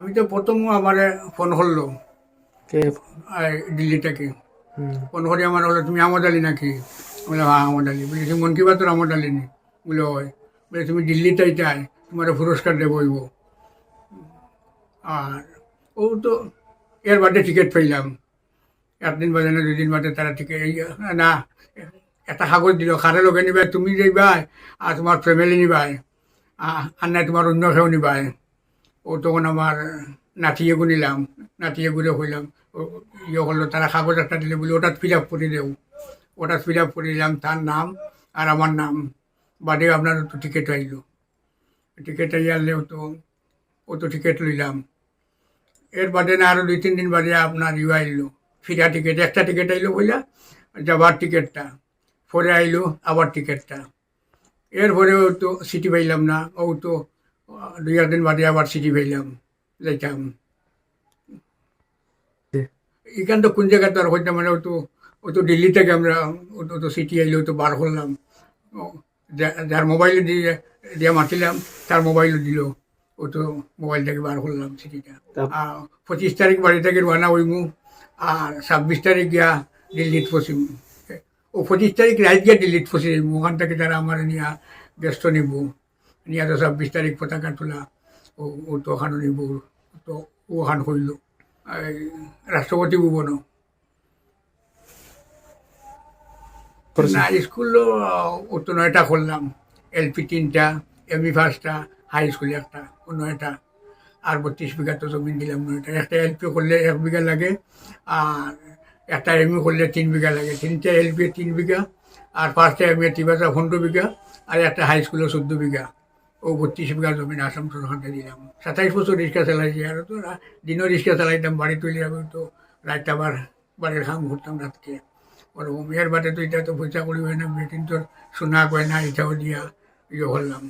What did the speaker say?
আমি তো প্রথম আমার ফোন করলো কে? দিল্লি থেকে ফোন করে আমার হলো, তুমি আমদ আলী নাকি? বলে হ্যাঁ আমদ আলী। বলে তুমি মন কি বাতের আমদ আলী নি? বলে হয়। বলে তুমি দিল্লিতেই চাই, তোমার পুরস্কার দেবইব। আর ও তো এর বাদে টিকিট পাইলাম, একদিন বাদে না 2 দিন বাদে তারা টিকিট না একটা কাগজ দিল, কারে লগে নিবাই, তুমি যাইবাই আর তোমার ফ্যামিলি নিবাই, আর নাই তোমার অন্য কেউ নিবাই। ও তখন আমার নাতিয়ে গুনিলাম, নাতিয়ে ঘুরে হইলাম ইয়ে করলো, তারা কাগজ একটা দিলে বলি ওটা ফিল আপ করে দেও। ওটা ফিল আপ করে দিলাম, তার নাম আর আমার নাম বাদে আপনার তো টিকিট আইলো। টিকিট আইয়ালে ও তো টিকিট লইলাম। এর বাদে না আরো 2-3 দিন বাদে আপনার আইলো ফিরা টিকিট, একটা টিকিট আইলো বইলা যাবার টিকিটটা, পরে আইলো আবার টিকিটটা। এরপরেও তো সিটি পাইলাম না, ও তো 2 দিন বাদে আবার সিটি পাইলাম, যাইতাম। এখান তো কোন জায়গায় তো আর হইতাম মানে ও তো দিল্লি থেকে আমরা ও তো সিটি আইলো তো বার করলাম। ও যার মোবাইলে দিয়ে মাতিলাম তার মোবাইলও দিল, ও তো মোবাইল থেকে বার করলাম সিটিটা। আর 25 তারিখ বাড়ি থেকে রওনা হইমু, আর 26 তারিখ গিয়া দিল্লিত পৌঁছিম। ও 25 তারিখ রাত গিয়া দিল্লিত পৌঁছে যাইব, ওখান থেকে তারা আমার নিয়ে ব্যস্ত নিব, নিয়ে তো 26 তারিখ পতাকা তোলা, ও তো ওখানে নিব, তো ওখান হইল এই রাষ্ট্রপতি ভবনও। না স্কুলও ও তো 9টা করলাম, এলপি 3টা, এমই 5টা, হাই স্কুল একটা, ও 9টা। আর 32 বিঘা তো জমিন দিলাম 9টা। একটা এলপি করলে 1 বিঘা লাগে, আর একটা এমই করলে 3 বিঘা লাগে। 3টা এলপি 3 বিঘা, আর 5টা এমএ 15 বিঘা, আর একটা হাই স্কুলে 14 বিঘা। ও 32 বিঘা জমিন আসাম সরকারকে দিলাম। 27 বছর রিক্সা চালাইছি, আর তো দিনও রিক্সা চালাইতাম, বাড়ি তুলি আমি তো রাত আবার বাড়ির কাম করতাম রাতকে ওরকম। এর বাদে তো এটা তো পয়সা করি হয় না, বেটিন তোর সোনা গয়না এটাও দিয়া ইয়ে করলাম।